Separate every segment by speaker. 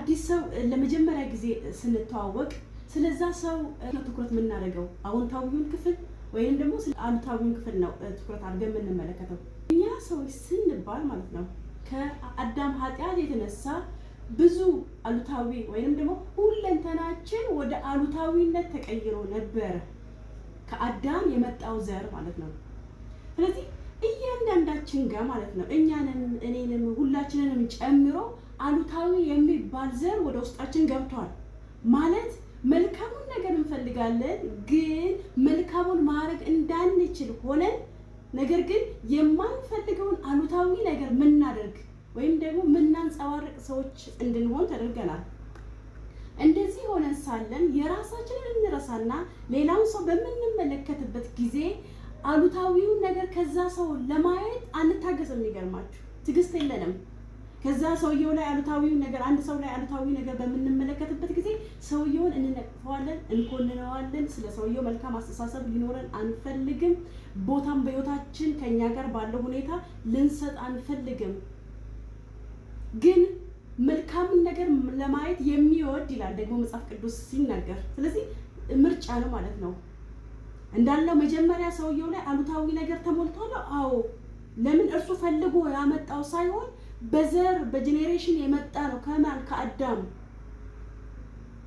Speaker 1: አዲስ ሰው ለመጀመሪያ ጊዜ ስንተዋወቅ ስለዛ ሰው ትኩረት የምናደርገው አዎንታዊውን ክፍል ወይም ደግሞ አሉታዊውን ክፍል ነው ትኩረት አድርገን የምንመለከተው። እኛ ሰዎች ስንባል ማለት ነው ከአዳም ኃጢአት የተነሳ ብዙ አሉታዊ ወይም ደግሞ ሁለንተናችን ወደ አሉታዊነት ተቀይሮ ነበር፣ ከአዳም የመጣው ዘር ማለት ነው። ስለዚህ እያንዳንዳችን ጋር ማለት ነው እኛንም እኔንም ሁላችንንም ጨምሮ አሉታዊ የሚባል ዘር ወደ ውስጣችን ገብቷል ማለት መልካሙን ነገር እንፈልጋለን፣ ግን መልካሙን ማድረግ እንዳንችል ሆነን ነገር ግን የማንፈልገውን አሉታዊ ነገር ምናደርግ ወይም ደግሞ ምናንጸባርቅ ሰዎች እንድንሆን ተደርገናል። እንደዚህ ሆነን ሳለን የራሳችንን እንረሳና ሌላውን ሰው በምንመለከትበት ጊዜ አሉታዊውን ነገር ከዛ ሰው ለማየት አንታገስም። የሚገርማችሁ ትዕግስት የለንም። ከዛ ሰውየው ላይ አሉታዊውን ነገር አንድ ሰው ላይ አሉታዊ ነገር በምንመለከትበት ጊዜ ሰውየውን እንነቅፈዋለን፣ እንኮንነዋለን። ስለ ሰውየው መልካም አስተሳሰብ ሊኖረን አንፈልግም። ቦታም በህይወታችን ከኛ ጋር ባለው ሁኔታ ልንሰጥ አንፈልግም። ግን መልካምን ነገር ለማየት የሚወድ ይላል ደግሞ መጽሐፍ ቅዱስ ሲናገር። ስለዚህ ምርጫ ነው ማለት ነው። እንዳለው መጀመሪያ ሰውየው ላይ አሉታዊ ነገር ተሞልቷል። አዎ፣ ለምን እርሱ ፈልጎ ያመጣው ሳይሆን በዘር በጄኔሬሽን የመጣ ነው ከማን ከአዳም።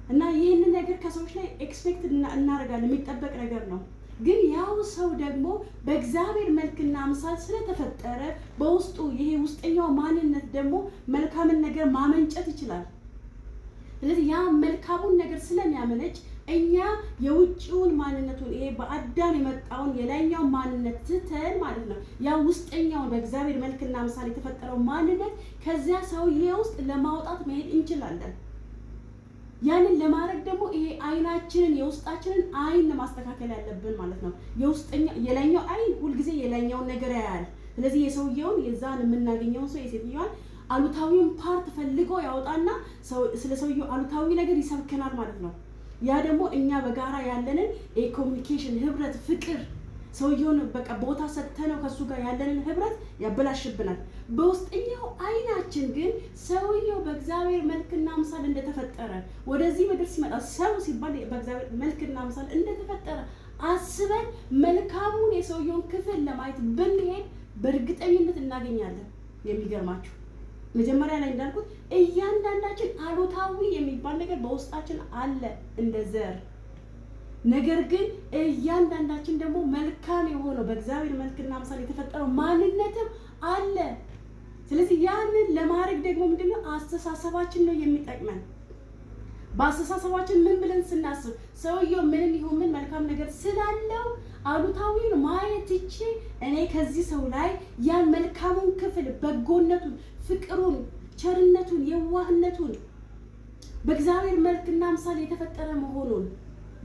Speaker 1: እና ይህንን ነገር ከሰዎች ላይ ኤክስፔክት እናደርጋለን፣ የሚጠበቅ ነገር ነው። ግን ያው ሰው ደግሞ በእግዚአብሔር መልክና አምሳል ስለተፈጠረ በውስጡ ይሄ ውስጠኛው ማንነት ደግሞ መልካምን ነገር ማመንጨት ይችላል። ስለዚህ ያ መልካሙን ነገር ስለሚያመነጭ እኛ የውጭውን ማንነቱን ይሄ በአዳም የመጣውን የላይኛውን ማንነት ትተን ማለት ነው ያ ውስጠኛውን በእግዚአብሔር መልክና አምሳል የተፈጠረው ማንነት ከዚያ ሰውዬ ውስጥ ለማውጣት መሄድ እንችላለን። ያንን ለማድረግ ደግሞ ይሄ አይናችንን የውስጣችንን አይን ማስተካከል ያለብን ማለት ነው። የላይኛው አይን ሁልጊዜ የላይኛውን ነገር ያያል። ስለዚህ የሰውየውን የዛን የምናገኘውን ሰው የሴትዮዋን አሉታዊውን ፓርት ፈልጎ ያወጣና ስለ ሰውየው አሉታዊ ነገር ይሰብከናል ማለት ነው። ያ ደግሞ እኛ በጋራ ያለንን የኮሚኒኬሽን ህብረት፣ ፍቅር ሰውየውን በቃ ቦታ ሰጥተነው ከሱ ጋር ያለንን ህብረት ያበላሽብናል። በውስጠኛው አይናችን ግን ሰውየው በእግዚአብሔር መልክና አምሳል እንደተፈጠረ ወደዚህ ምድር ሲመጣ ሰው ሲባል በእግዚአብሔር መልክና አምሳል እንደተፈጠረ አስበን መልካሙን የሰውየውን ክፍል ለማየት ብንሄድ በእርግጠኝነት እናገኛለን። የሚገርማችሁ መጀመሪያ ላይ እንዳልኩት እያንዳንዳችን አሉታዊ የሚባል ነገር በውስጣችን አለ እንደ ዘር። ነገር ግን እያንዳንዳችን ደግሞ መልካም የሆነው በእግዚአብሔር መልክና አምሳል የተፈጠረው ማንነትም አለ። ስለዚህ ያንን ለማድረግ ደግሞ ምንድነው አስተሳሰባችን ነው የሚጠቅመን። በአስተሳሰባችን ምን ብለን ስናስብ ሰውየው ምንም ይሁን ምን መልካም ነገር ስላለው አሉታዊውን ማየት ይቺ እኔ ከዚህ ሰው ላይ ያን መልካሙን ክፍል በጎነቱን፣ ፍቅሩን፣ ቸርነቱን፣ የዋህነቱን በእግዚአብሔር መልክና አምሳል የተፈጠረ መሆኑን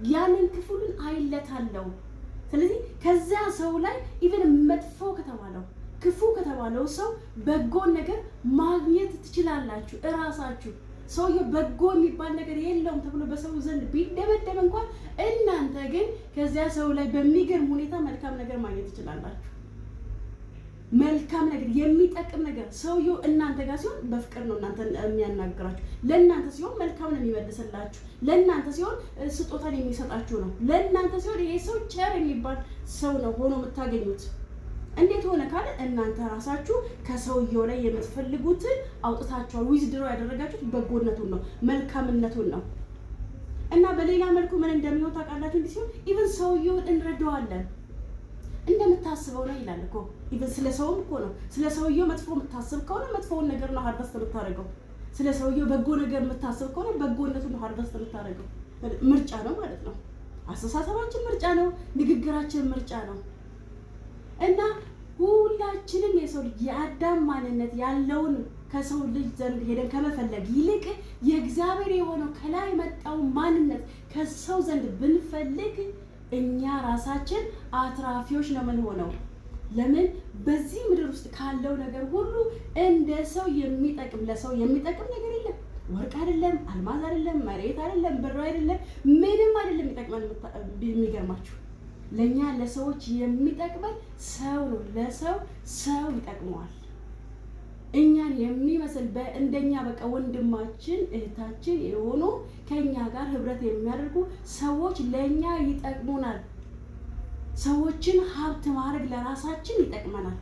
Speaker 1: ያንን ክፍሉን አይለታለው። ስለዚህ ከዚያ ሰው ላይ ኢቭን መጥፎ ከተባለው ክፉ ከተባለው ሰው በጎን ነገር ማግኘት ትችላላችሁ እራሳችሁ። ሰውየው በጎ የሚባል ነገር የለውም ተብሎ በሰው ዘንድ ቢደበደብ እንኳን እናንተ ግን ከዚያ ሰው ላይ በሚገርም ሁኔታ መልካም ነገር ማግኘት ትችላላችሁ። መልካም ነገር፣ የሚጠቅም ነገር ሰውየው እናንተ ጋር ሲሆን በፍቅር ነው እናንተ የሚያናግራችሁ። ለእናንተ ሲሆን መልካም ነው የሚመልስላችሁ። ለእናንተ ሲሆን ስጦታን የሚሰጣችሁ ነው። ለእናንተ ሲሆን ይሄ ሰው ቸር የሚባል ሰው ነው ሆኖ የምታገኙት። እንዴት ሆነ ካለ እናንተ ራሳችሁ ከሰውየው ላይ የምትፈልጉትን አውጥታችኋል። ዊዝድሮ ያደረጋችሁት በጎነቱን ነው፣ መልካምነቱን ነው። እና በሌላ መልኩ ምን እንደሚሆን ታውቃላችሁ? እንዲህ ሲሆን ኢቭን ሰውየውን እንረዳዋለን። እንደምታስበው ነው ይላል እኮ። ኢቭን ስለ ሰውም እኮ ነው። ስለ ሰውየው መጥፎ የምታስብ ከሆነ መጥፎውን ነገር ነው ሃርቨስት የምታደርገው። ስለ ሰውየው በጎ ነገር የምታስብ ከሆነ በጎነቱን ነው ሃርቨስት የምታደርገው። ምርጫ ነው ማለት ነው። አስተሳሰባችን ምርጫ ነው፣ ንግግራችን ምርጫ ነው። እና ሁላችንም የሰው ልጅ የአዳም ማንነት ያለውን ከሰው ልጅ ዘንድ ሄደን ከመፈለግ ይልቅ የእግዚአብሔር የሆነው ከላይ የመጣው ማንነት ከሰው ዘንድ ብንፈልግ እኛ ራሳችን አትራፊዎች ነው የምንሆነው። ለምን? በዚህ ምድር ውስጥ ካለው ነገር ሁሉ እንደ ሰው የሚጠቅም ለሰው የሚጠቅም ነገር የለም። ወርቅ አይደለም፣ አልማዝ አይደለም፣ መሬት አይደለም፣ ብር አይደለም፣ ምንም አይደለም የሚጠቅመን። የሚገርማችሁ ለኛ ለሰዎች የሚጠቅመን ሰው ነው። ለሰው ሰው ይጠቅመዋል። እኛን የሚመስል በእንደኛ በቃ ወንድማችን እህታችን የሆኑ ከኛ ጋር ህብረት የሚያደርጉ ሰዎች ለኛ ይጠቅሙናል። ሰዎችን ሀብት ማድረግ ለራሳችን ይጠቅመናል።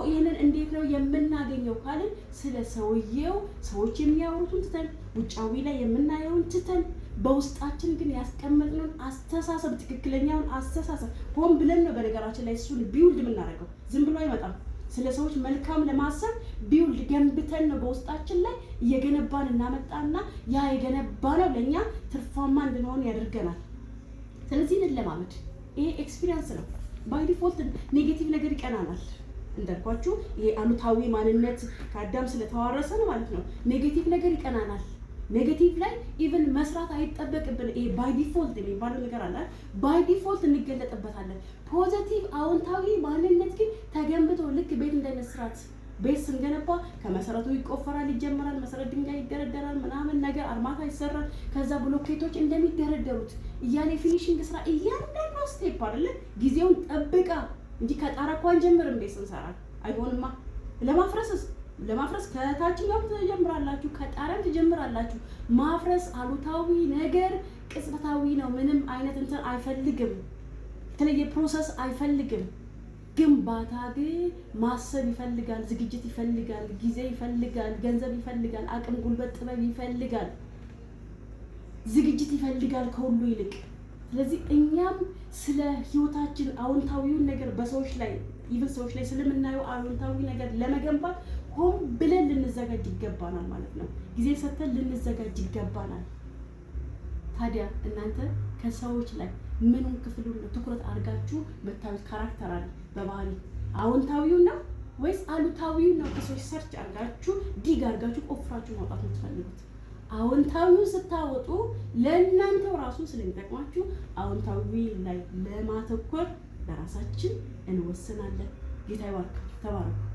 Speaker 1: ይህንን እንዴት ነው የምናገኘው ካልን ስለ ሰውየው ሰዎች የሚያወሩትን ትተን ውጫዊ ላይ የምናየውን ትተን በውስጣችን ግን ያስቀመጥነውን አስተሳሰብ ትክክለኛውን አስተሳሰብ ሆን ብለን ነው በነገራችን ላይ እሱን ቢውልድ የምናደርገው። ዝም ብሎ አይመጣም። ስለ ሰዎች መልካም ለማሰብ ቢውልድ ገንብተን ነው በውስጣችን ላይ እየገነባን እናመጣና ያ የገነባነው ለእኛ ትርፋማ እንድንሆን ያደርገናል። ስለዚህ እንለማመድ። ይሄ ኤክስፒሪየንስ ነው። ባይ ዲፎልት ኔጌቲቭ ነገር ይቀናናል። እንዳልኳችሁ ይሄ አሉታዊ ማንነት ከአዳም ስለተዋረሰ ነው ማለት ነው። ኔጌቲቭ ነገር ይቀናናል። ኔጌቲቭ ላይ ኢቭን መስራት አይጠበቅብን። ይሄ ባይ ዲፎልት የሚባለው ነገር አለ። ባይ ዲፎልት እንገለጥበታለን። ፖዚቲቭ አዎንታዊ ማንነት ግን ተገንብቶ ልክ ቤት እንደመስራት ቤት ስንገነባ ከመሰረቱ ይቆፈራል፣ ይጀመራል፣ መሰረት ድንጋይ ይደረደራል፣ ምናምን ነገር አርማታ ይሰራል። ከዛ ብሎኬቶች እንደሚደረደሩት እያለ ፊኒሺንግ ስራ እያንዳንዱ ስቴፕ አይደለ ጊዜውን ጠብቃ እንጂ ከጣራ እንኳን ጀምረን ቤት ስንሰራ አይሆንማ። ለማፍረስ ከታችኛው ትጀምራላችሁ፣ ከጣራም ትጀምራላችሁ። ማፍረስ አሉታዊ ነገር ቅጽበታዊ ነው። ምንም አይነት እንትን አይፈልግም፣ የተለየ ፕሮሰስ አይፈልግም። ግንባታ ግን ማሰብ ይፈልጋል፣ ዝግጅት ይፈልጋል፣ ጊዜ ይፈልጋል፣ ገንዘብ ይፈልጋል፣ አቅም፣ ጉልበት፣ ጥበብ ይፈልጋል፣ ዝግጅት ይፈልጋል ከሁሉ ይልቅ። ስለዚህ እኛም ስለ ህይወታችን አዎንታዊውን ነገር በሰዎች ላይ ኢቭን ሰዎች ላይ ስለምናየው አዎንታዊ ነገር ለመገንባት ሆን ብለን ልንዘጋጅ ይገባናል ማለት ነው። ጊዜ ሰጥተን ልንዘጋጅ ይገባናል። ታዲያ እናንተ ከሰዎች ላይ ምኑን ክፍሉን ነው ትኩረት አድርጋችሁ መታወቅ? ካራክተር አለ በባህሪ አዎንታዊው ነው ወይስ አሉታዊው ነው? ከሰዎች ሰርች አድርጋችሁ ዲግ አድርጋችሁ ቆፍራችሁ ማውጣት የምትፈልጉት? አዎንታዊውን ስታወጡ ለእናንተው ራሱ ስለሚጠቅማችሁ አዎንታዊ ላይ ለማተኮር ለራሳችን እንወስናለን። ጌታ ይባርክ። ተባረኩ።